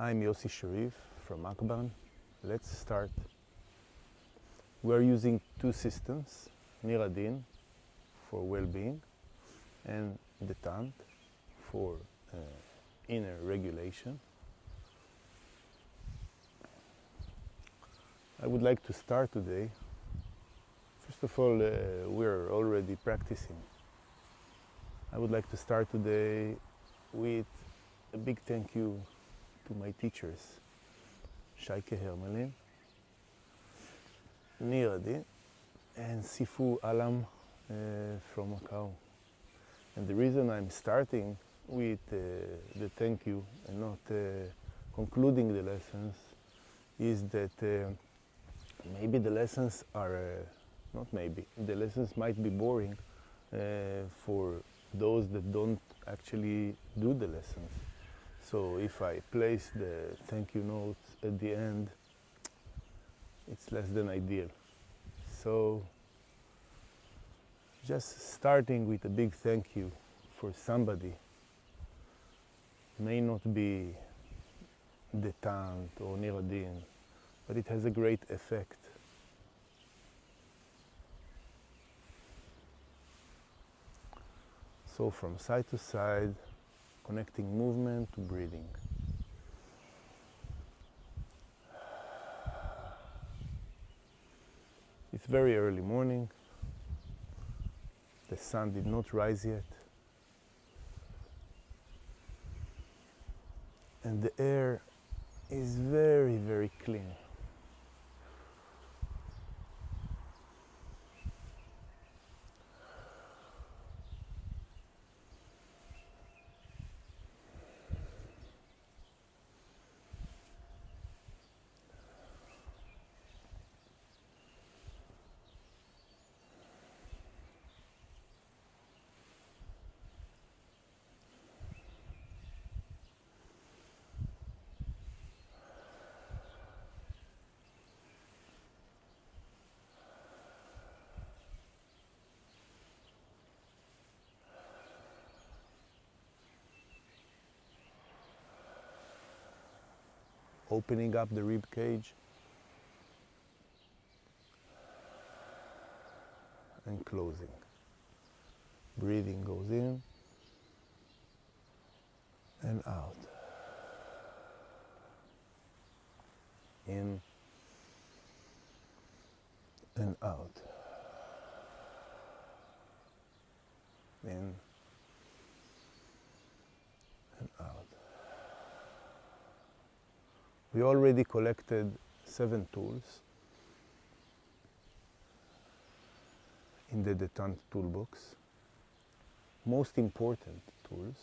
I'm Yossi Sharif from AKBAN. Let's start. We're using two systems, Niradin for well-being and Detant for inner regulation. I would like to start today. First of all, we're already practicing. I would like to start today with a big thank you to my teachers, Shaike Hermelin, Niradin, and Sifu Alam from Macau. And the reason I'm starting with the thank you and not concluding the lessons is that maybe the lessons are, not maybe, the lessons might be boring for those that don't actually do the lessons. So if I place the thank you notes at the end, it's less than ideal. So just starting with a big thank you for somebody may not be Detant or Niradin, but it has a great effect. So from side to side, connecting movement to breathing. It's very early morning. The sun did not rise yet. And the air is very, very clean. Opening up the rib cage and closing. Breathing goes in and out. In and out. In and out. We already collected 7 tools in the Detant toolbox. Most important tools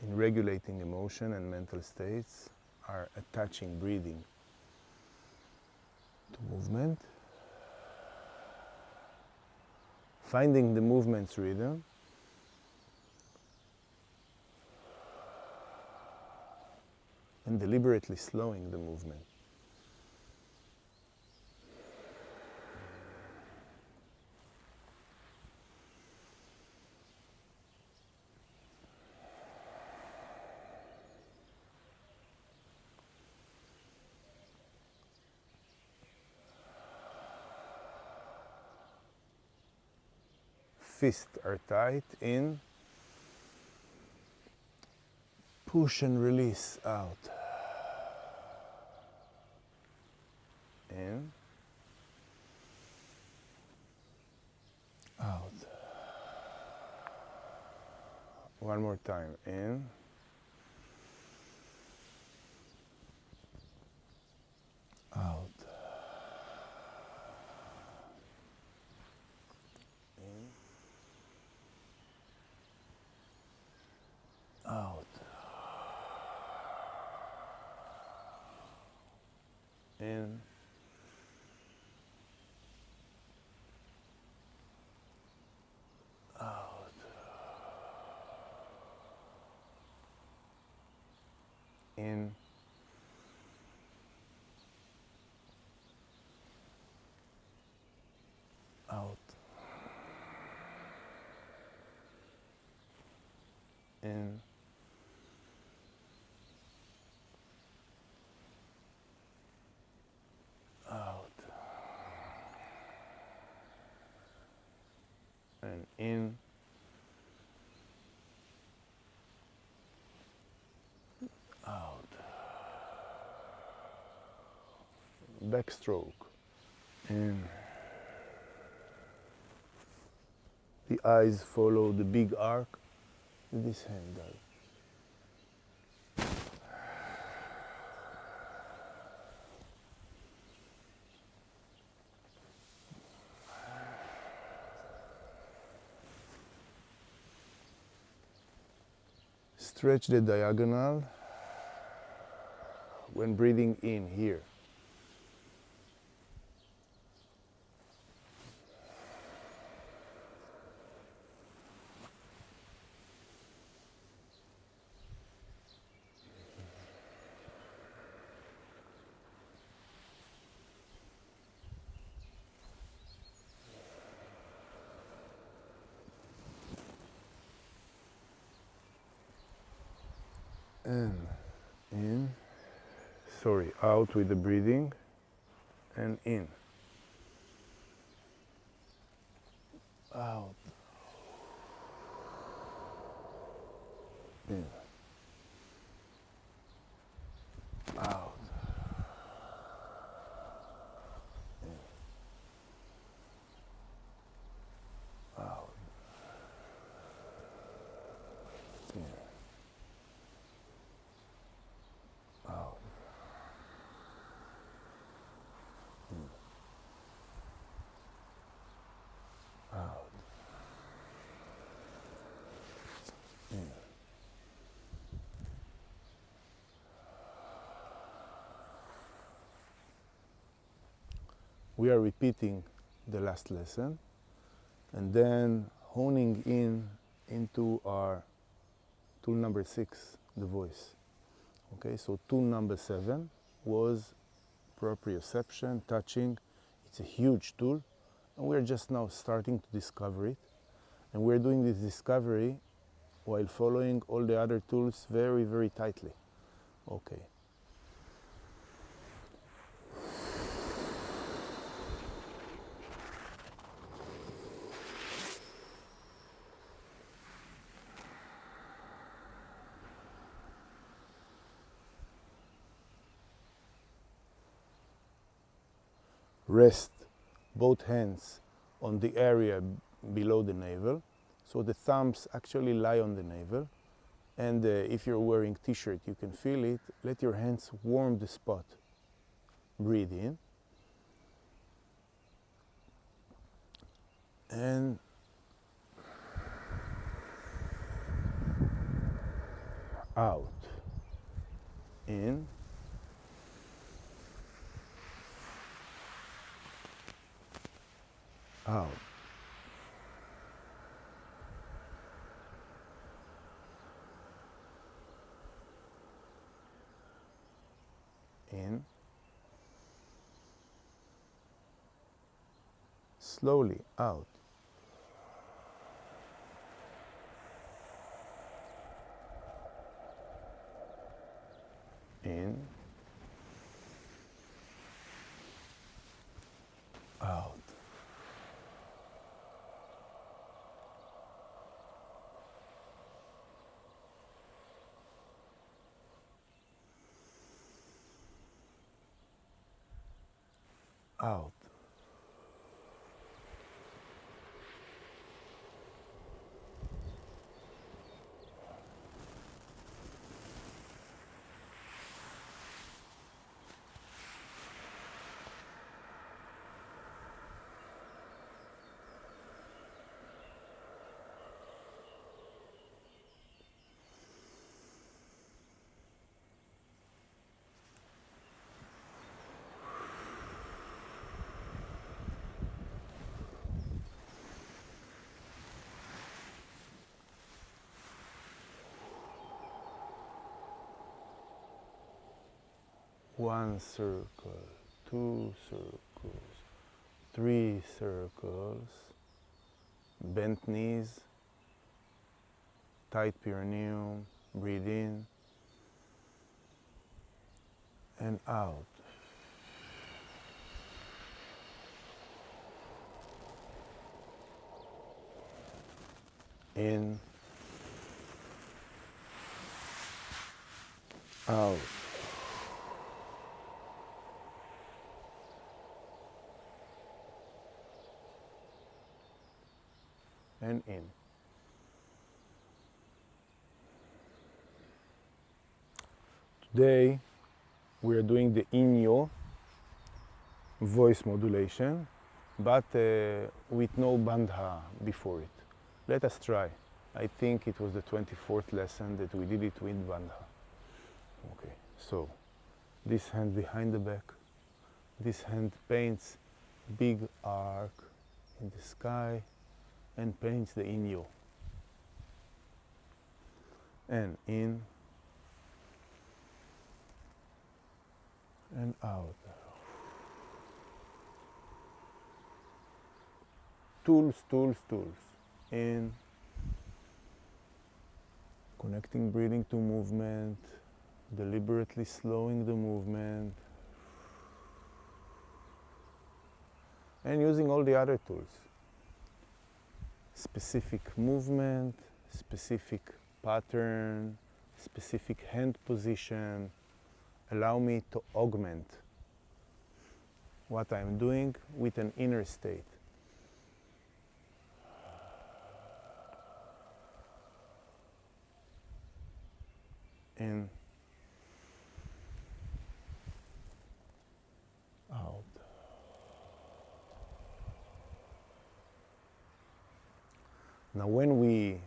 in regulating emotion and mental states are attaching breathing to movement, finding the movement's rhythm, and deliberately slowing the movement. Fists are tight in, push and release out. In, out. One more time, in, out. In, out. In, out. In, out. In, and in. Out. Backstroke. In. The eyes follow the big arc that this hand does. Stretch the diagonal when breathing in here. And in, sorry, out with the breathing, and in. Out. In. Out. In. Out. In. Out. In. Out. In. We are repeating the last lesson and then honing in into our tool number 6, the voice. Okay, so tool number 7 was proprioception, touching. It's a huge tool, and we're just now starting to discover it. And we're doing this discovery while following all the other tools very, very tightly. Okay. Rest both hands on the area below the navel, so the thumbs actually lie on the navel, and if you're wearing t-shirt you can feel it. Let your hands warm the spot. Breathe in and out. In. Out. In. Slowly out. In. Out. Out. One circle, 2 circles, 3 circles, bent knees, tight perineum, breathe in and out. in, out. And in. Today we are doing the Inyo voice modulation, but with no bandha before it. Let us try. I think it was the 24th lesson that we did it with bandha. Okay, so this hand behind the back, this hand paints big arc in the sky and paints the Inyo. And in and out. Tools, tools, tools. In, connecting breathing to movement, deliberately slowing the movement, and using all the other tools. Specific movement, specific pattern, specific hand position, allow me to augment what I'm doing with an inner state. In, out. Now when we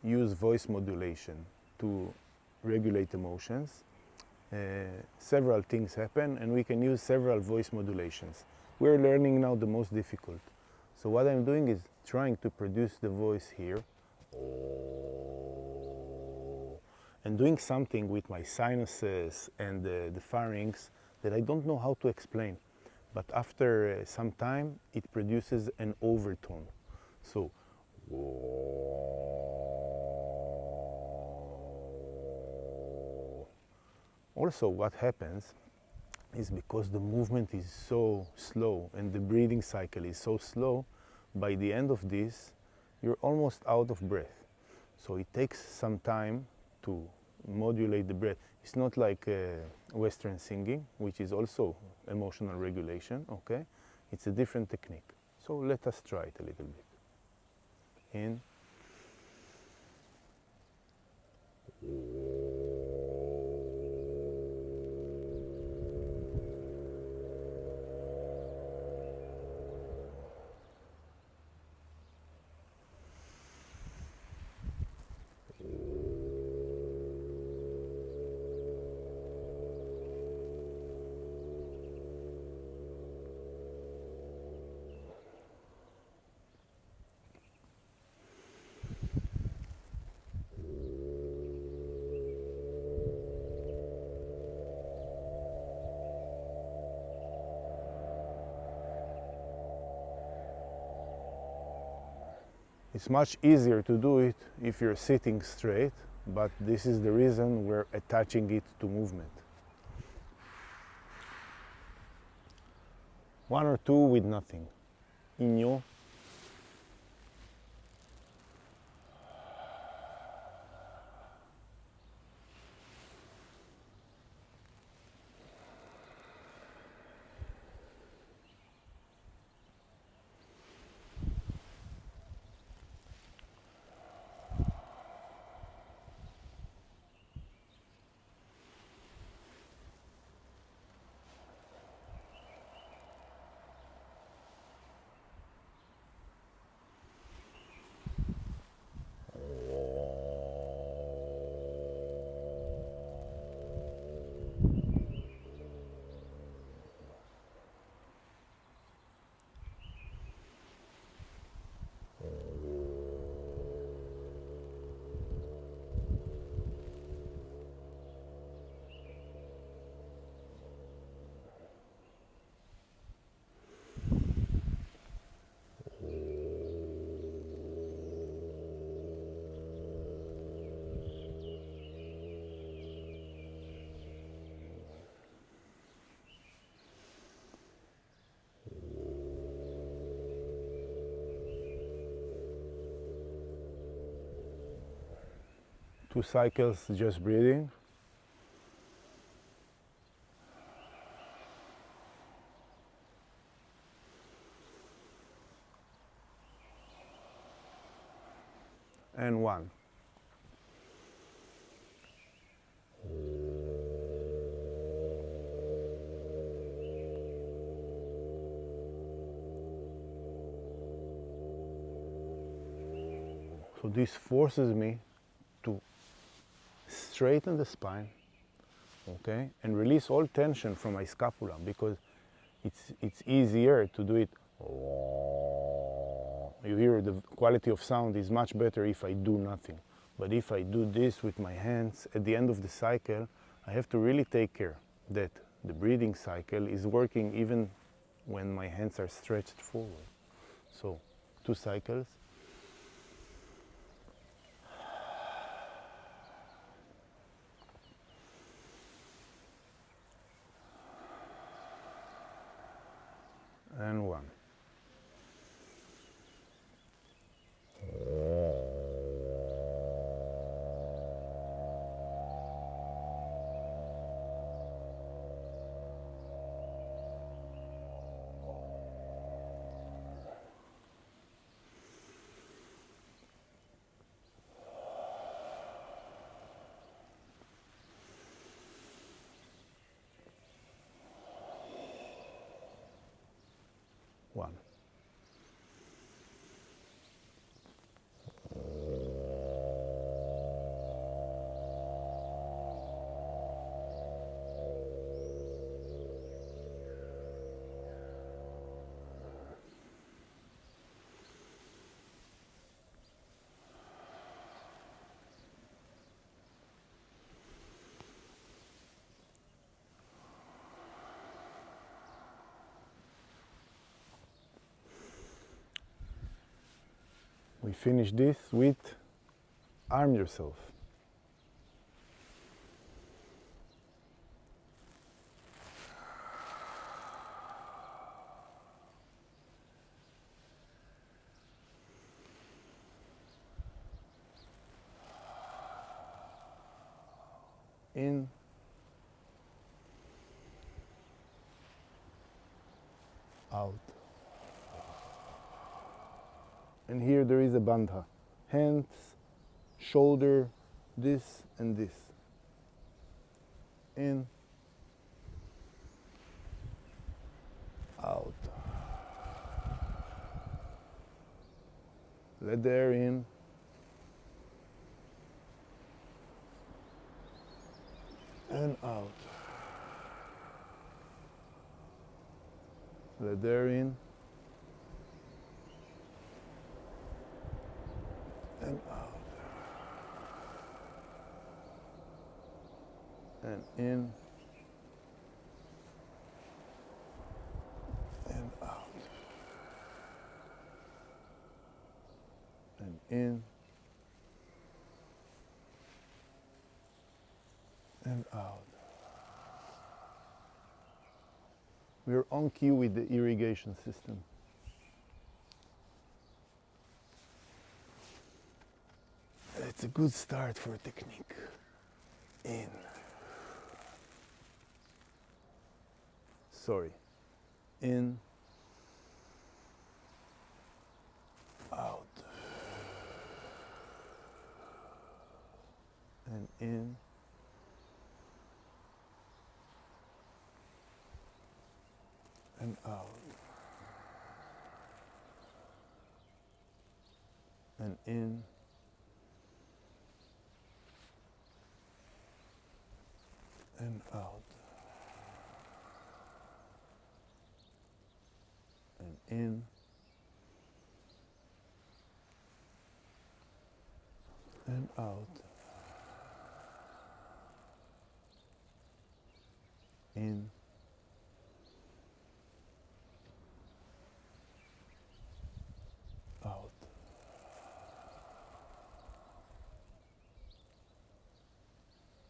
use voice modulation to regulate emotions, several things happen and we can use several voice modulations. We're learning now the most difficult. So what I'm doing is trying to produce the voice here and doing something with my sinuses and the pharynx that I don't know how to explain. But after some time, it produces an overtone. So, also what happens is because the movement is so slow and the breathing cycle is so slow, by the end of this, you're almost out of breath. So it takes some time to modulate the breath. It's not like Western singing, which is also emotional regulation, okay? It's a different technique. So let us try it a little bit. In. It's much easier to do it if you're sitting straight, but this is the reason we're attaching it to movement. One or two with nothing. Inyo. 2 cycles just breathing. And 1. So this forces me to straighten the spine, okay, and release all tension from my scapula, because it's easier to do it. You hear the quality of sound is much better if I do nothing. But if I do this with my hands, at the end of the cycle, I have to really take care that the breathing cycle is working even when my hands are stretched forward. So 2 cycles. And 1. One. We finish this with arm yourself. In, out. And here there is a bandha. Hands, shoulder, this and this. In, out. Let the air in. And out. Let the air in. And out. And in. And out. And in. And out. We're on cue with the irrigation system. It's a good start for a technique. In. Sorry. In. Out. And in. And out. And in. And out. And in. And out. In. Out.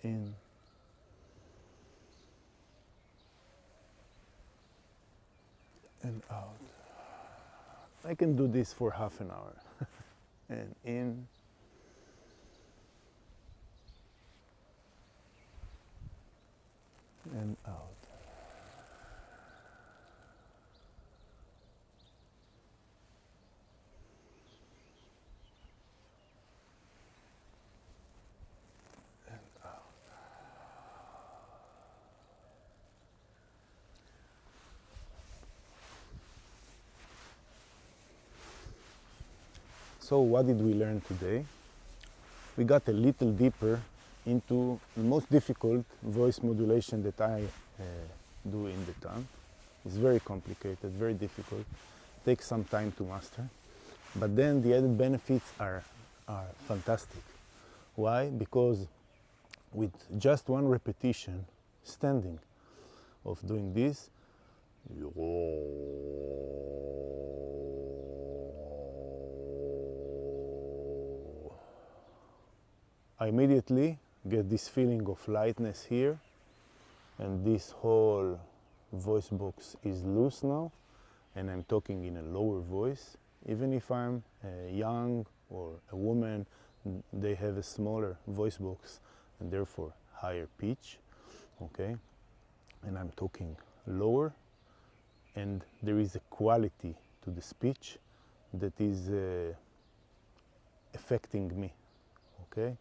In. And out. I can do this for half an hour. And in. and out. And out. So what did we learn today? We got a little deeper into the most difficult voice modulation that I do in Detant. It's very complicated, very difficult, takes some time to master. But then the added benefits are fantastic. Why? Because with just one repetition, standing, of doing this, I immediately get this feeling of lightness here, and this whole voice box is loose now, and I'm talking in a lower voice. Even if I'm young or a woman, they have a smaller voice box and therefore higher pitch, okay? And I'm talking lower, and there is a quality to the speech that is affecting me, okay?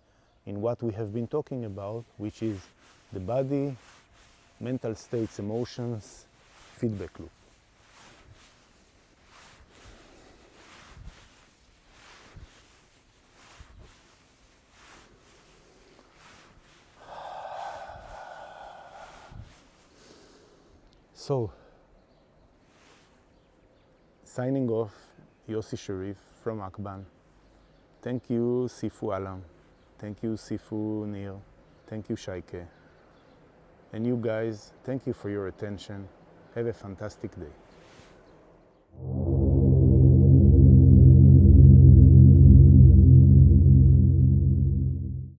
In what we have been talking about, which is the body, mental states, emotions, feedback loop. So, signing off, Yossi Sharif from AKBAN. Thank you, Sifu Alam. Thank you, Sifu Neil. Thank you, Shaike. And you guys, thank you for your attention. Have a fantastic day.